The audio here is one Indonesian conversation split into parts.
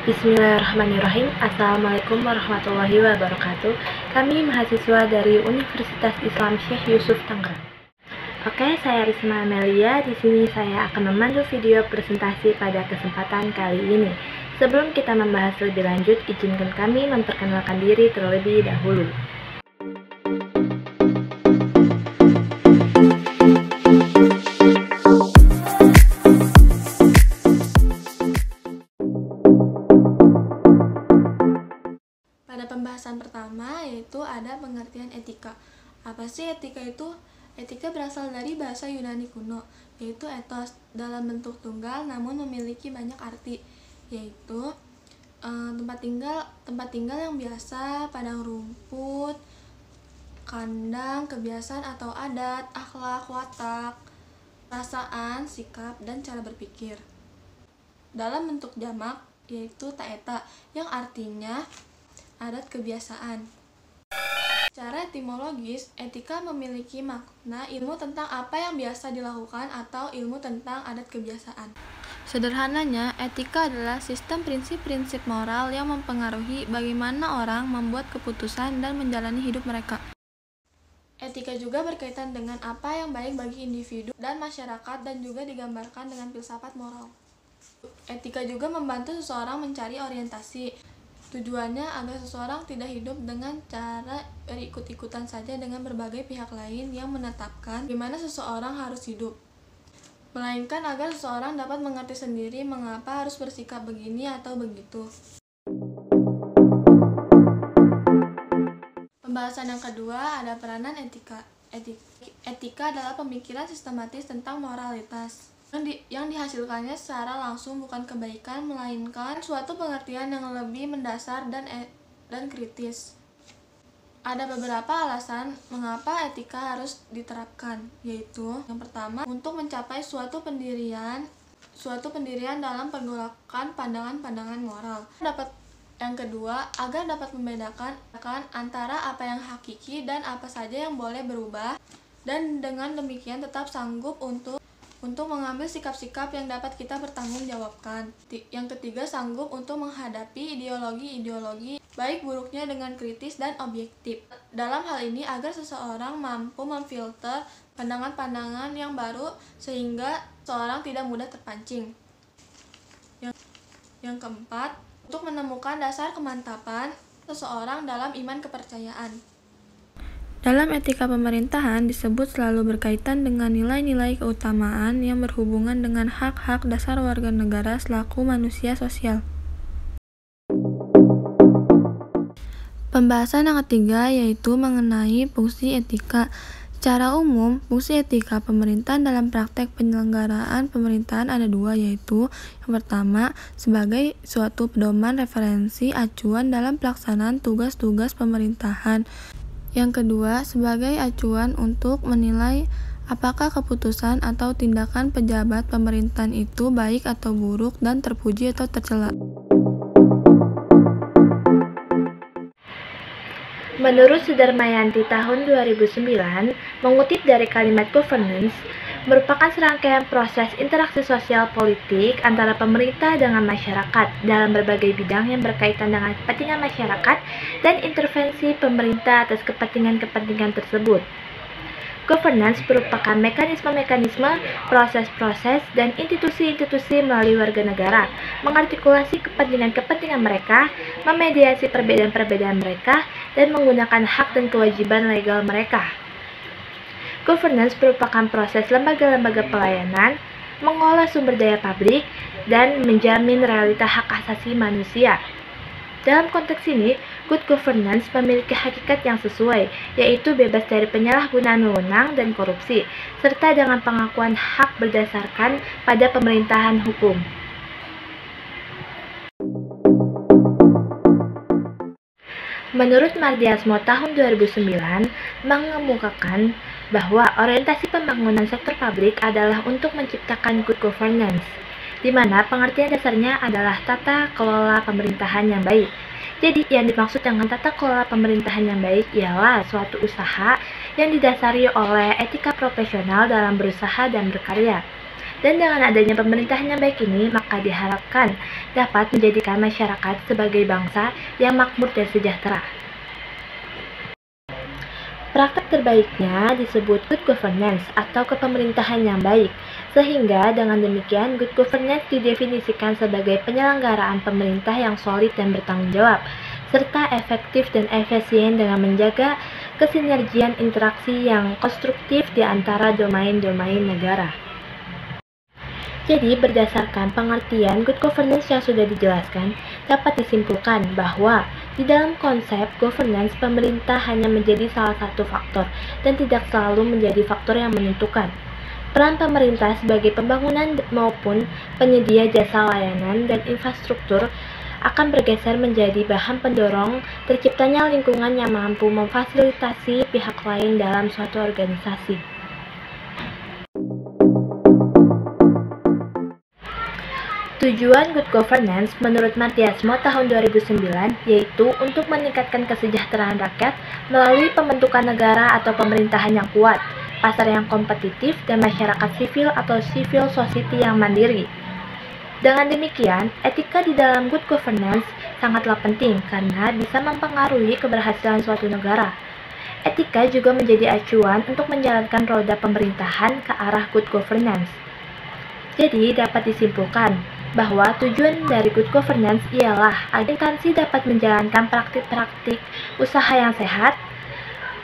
Bismillahirrahmanirrahim. Assalamualaikum warahmatullahi wabarakatuh. Kami mahasiswa dari Universitas Islam Syekh Yusuf Tangerang. Oke, saya Risma Amelia. Di sini saya akan memandu video presentasi pada kesempatan kali ini. Sebelum kita membahas lebih lanjut, izinkan kami memperkenalkan diri terlebih dahulu. Pada pembahasan pertama yaitu ada pengertian etika. Apa sih etika itu? Etika berasal dari bahasa Yunani kuno, yaitu ethos, dalam bentuk tunggal namun memiliki banyak arti, yaitu tempat tinggal yang biasa, padang rumput, kandang, kebiasaan atau adat, akhlak, watak, perasaan, sikap, dan cara berpikir. Dalam bentuk jamak yaitu taeta, yang artinya adat kebiasaan. Secara etimologis, etika memiliki makna ilmu tentang apa yang biasa dilakukan atau ilmu tentang adat kebiasaan. Sederhananya, etika adalah sistem prinsip-prinsip moral yang mempengaruhi bagaimana orang membuat keputusan dan menjalani hidup mereka. Etika juga berkaitan dengan apa yang baik bagi individu dan masyarakat dan juga digambarkan dengan filsafat moral. Etika juga membantu seseorang mencari orientasi. Tujuannya agar seseorang tidak hidup dengan cara berikut-ikutan saja dengan berbagai pihak lain yang menetapkan bagaimana seseorang harus hidup, melainkan agar seseorang dapat mengerti sendiri mengapa harus bersikap begini atau begitu. Pembahasan yang kedua ada peranan etika. Etika adalah pemikiran sistematis tentang moralitas yang dihasilkannya secara langsung bukan kebaikan, melainkan suatu pengertian yang lebih mendasar dan kritis. Ada beberapa alasan mengapa etika harus diterapkan, yaitu yang pertama, untuk mencapai suatu pendirian dalam pergolakan pandangan-pandangan moral. Yang kedua, agar dapat membedakan antara apa yang hakiki dan apa saja yang boleh berubah, dan dengan demikian tetap sanggup untuk mengambil sikap-sikap yang dapat kita pertanggungjawabkan. Yang ketiga, sanggup untuk menghadapi ideologi-ideologi baik buruknya dengan kritis dan objektif. Dalam hal ini, agar seseorang mampu memfilter pandangan-pandangan yang baru sehingga seseorang tidak mudah terpancing. Yang keempat, untuk menemukan dasar kemantapan seseorang dalam iman kepercayaan. Dalam etika pemerintahan disebut selalu berkaitan dengan nilai-nilai keutamaan yang berhubungan dengan hak-hak dasar warga negara selaku manusia sosial. Pembahasan yang ketiga yaitu mengenai fungsi etika. Secara umum, fungsi etika pemerintahan dalam praktek penyelenggaraan pemerintahan ada dua, yaitu yang pertama, sebagai suatu pedoman, referensi, acuan dalam pelaksanaan tugas-tugas pemerintahan. Yang kedua, sebagai acuan untuk menilai apakah keputusan atau tindakan pejabat pemerintahan itu baik atau buruk dan terpuji atau tercela. Menurut Sudarmayanti tahun 2009, mengutip dari kalimat governance, merupakan serangkaian proses interaksi sosial politik antara pemerintah dengan masyarakat dalam berbagai bidang yang berkaitan dengan kepentingan masyarakat dan intervensi pemerintah atas kepentingan-kepentingan tersebut. Governance merupakan mekanisme-mekanisme, proses-proses, dan institusi-institusi melalui warga negara, mengartikulasi kepentingan-kepentingan mereka, memediasi perbedaan-perbedaan mereka, dan menggunakan hak dan kewajiban legal mereka. Governance merupakan proses lembaga-lembaga pelayanan, mengolah sumber daya publik, dan menjamin realita hak asasi manusia. Dalam konteks ini, good governance memiliki hakikat yang sesuai, yaitu bebas dari penyalahgunaan wewenang dan korupsi, serta dengan pengakuan hak berdasarkan pada pemerintahan hukum. Menurut Mardiasmo tahun 2009, mengemukakan bahwa orientasi pembangunan sektor publik adalah untuk menciptakan good governance, di mana pengertian dasarnya adalah tata kelola pemerintahan yang baik. Jadi, yang dimaksud dengan tata kelola pemerintahan yang baik ialah suatu usaha yang didasari oleh etika profesional dalam berusaha dan berkarya. Dan dengan adanya pemerintahan yang baik ini, maka diharapkan dapat menjadikan masyarakat sebagai bangsa yang makmur dan sejahtera. Praktek terbaiknya disebut good governance atau kepemerintahan yang baik, sehingga dengan demikian good governance didefinisikan sebagai penyelenggaraan pemerintah yang solid dan bertanggung jawab, serta efektif dan efisien dengan menjaga kesinergian interaksi yang konstruktif di antara domain-domain negara. Jadi, berdasarkan pengertian good governance yang sudah dijelaskan, dapat disimpulkan bahwa di dalam konsep governance, pemerintah hanya menjadi salah satu faktor dan tidak selalu menjadi faktor yang menentukan. Peran pemerintah sebagai pembangunan maupun penyedia jasa layanan dan infrastruktur akan bergeser menjadi bahan pendorong terciptanya lingkungan yang mampu memfasilitasi pihak lain dalam suatu organisasi. Tujuan good governance menurut Martiasmo tahun 2009 yaitu untuk meningkatkan kesejahteraan rakyat melalui pembentukan negara atau pemerintahan yang kuat, pasar yang kompetitif, dan masyarakat sipil atau civil society yang mandiri. Dengan demikian, etika di dalam good governance sangatlah penting karena bisa mempengaruhi keberhasilan suatu negara. Etika juga menjadi acuan untuk menjalankan roda pemerintahan ke arah good governance. Jadi, dapat disimpulkan bahwa tujuan dari good governance ialah agar instansi dapat menjalankan praktik-praktik usaha yang sehat,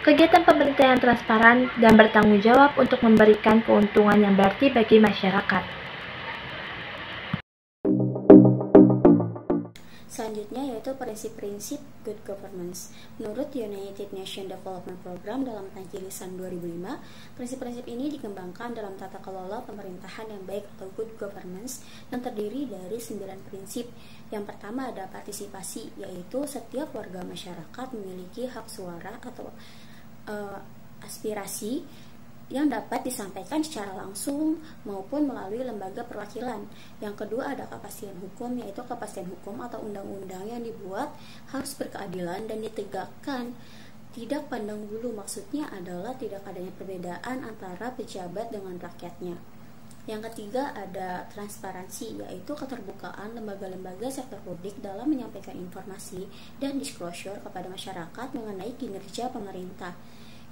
kegiatan pemerintah yang transparan, dan bertanggung jawab untuk memberikan keuntungan yang berarti bagi masyarakat. Selanjutnya yaitu prinsip-prinsip good governance. Menurut United Nations Development Program dalam Tangkilisan 2005, prinsip-prinsip ini dikembangkan dalam tata kelola pemerintahan yang baik atau good governance yang terdiri dari 9 prinsip. Yang pertama ada partisipasi, yaitu setiap warga masyarakat memiliki hak suara atau aspirasi yang dapat disampaikan secara langsung maupun melalui lembaga perwakilan. Yang kedua ada kepastian hukum, yaitu kepastian hukum atau undang-undang yang dibuat harus berkeadilan dan ditegakkan. Tidak pandang bulu, maksudnya adalah tidak adanya perbedaan antara pejabat dengan rakyatnya. Yang ketiga ada transparansi, yaitu keterbukaan lembaga-lembaga sektor publik dalam menyampaikan informasi dan disclosure kepada masyarakat mengenai kinerja pemerintah.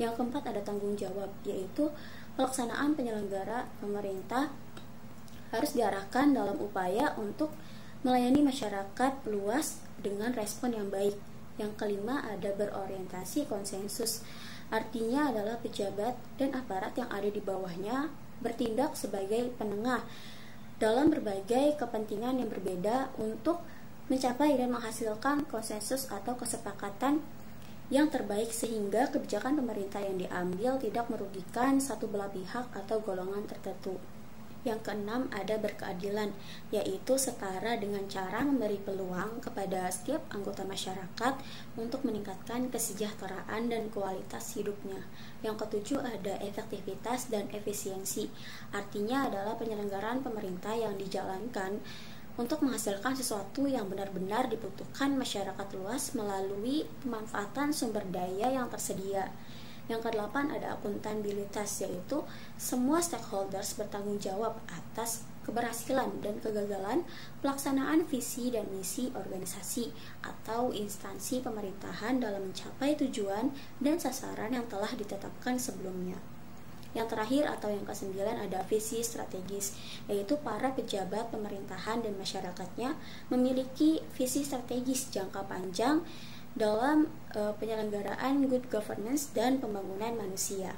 Yang keempat ada tanggung jawab, yaitu pelaksanaan penyelenggara pemerintah harus diarahkan dalam upaya untuk melayani masyarakat luas dengan respon yang baik. Yang kelima ada berorientasi konsensus, artinya adalah pejabat dan aparat yang ada di bawahnya bertindak sebagai penengah dalam berbagai kepentingan yang berbeda untuk mencapai dan menghasilkan konsensus atau kesepakatan yang terbaik sehingga kebijakan pemerintah yang diambil tidak merugikan satu belah pihak atau golongan tertentu. Yang keenam ada berkeadilan, yaitu setara dengan cara memberi peluang kepada setiap anggota masyarakat untuk meningkatkan kesejahteraan dan kualitas hidupnya. Yang ketujuh ada efektivitas dan efisiensi, artinya adalah penyelenggaraan pemerintah yang dijalankan untuk menghasilkan sesuatu yang benar-benar dibutuhkan masyarakat luas melalui pemanfaatan sumber daya yang tersedia. Yang kedelapan ada akuntabilitas, yaitu semua stakeholders bertanggung jawab atas keberhasilan dan kegagalan pelaksanaan visi dan misi organisasi atau instansi pemerintahan dalam mencapai tujuan dan sasaran yang telah ditetapkan sebelumnya. Yang terakhir atau yang kesembilan ada visi strategis, yaitu para pejabat pemerintahan dan masyarakatnya memiliki visi strategis jangka panjang dalam penyelenggaraan good governance dan pembangunan manusia.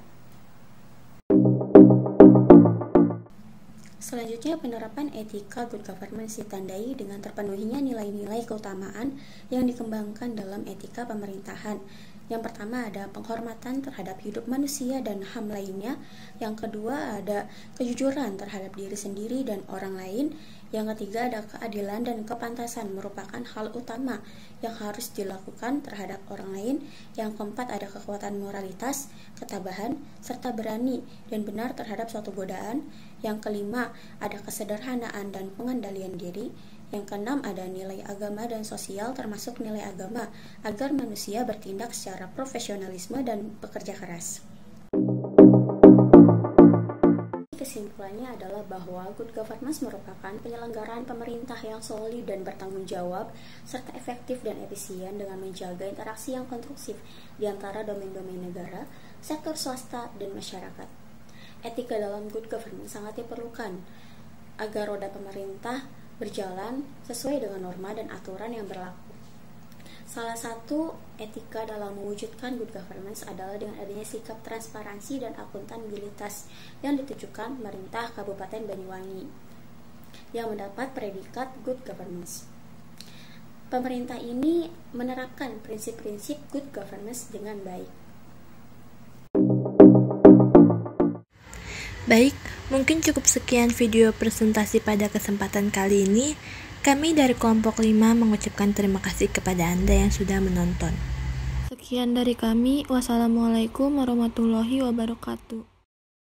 Selanjutnya, penerapan etika good governance ditandai dengan terpenuhinya nilai-nilai keutamaan yang dikembangkan dalam etika pemerintahan. Yang pertama ada penghormatan terhadap hidup manusia dan HAM lainnya. Yang kedua ada kejujuran terhadap diri sendiri dan orang lain. Yang ketiga ada keadilan dan kepantasan merupakan hal utama yang harus dilakukan terhadap orang lain. Yang keempat ada kekuatan moralitas, ketabahan, serta berani dan benar terhadap suatu godaan. Yang kelima ada kesederhanaan dan pengendalian diri. Yang keenam ada nilai agama dan sosial termasuk nilai agama agar manusia bertindak secara profesionalisme dan bekerja keras. kesimpulannya adalah bahwa good governance merupakan penyelenggaraan pemerintah yang solid dan bertanggung jawab, serta efektif dan efisien dengan menjaga interaksi yang konstruktif di antara domain-domain negara, sektor swasta, dan masyarakat. Etika dalam good governance sangat diperlukan agar roda pemerintah berjalan sesuai dengan norma dan aturan yang berlaku. Salah satu etika dalam mewujudkan good governance adalah dengan adanya sikap transparansi dan akuntabilitas yang ditujukan pemerintah Kabupaten Banyuwangi yang mendapat predikat good governance. Pemerintah ini menerapkan prinsip-prinsip good governance dengan baik. Baik, mungkin cukup sekian video presentasi pada kesempatan kali ini. Kami dari kelompok 5 mengucapkan terima kasih kepada Anda yang sudah menonton. Sekian dari kami. Wassalamualaikum warahmatullahi wabarakatuh.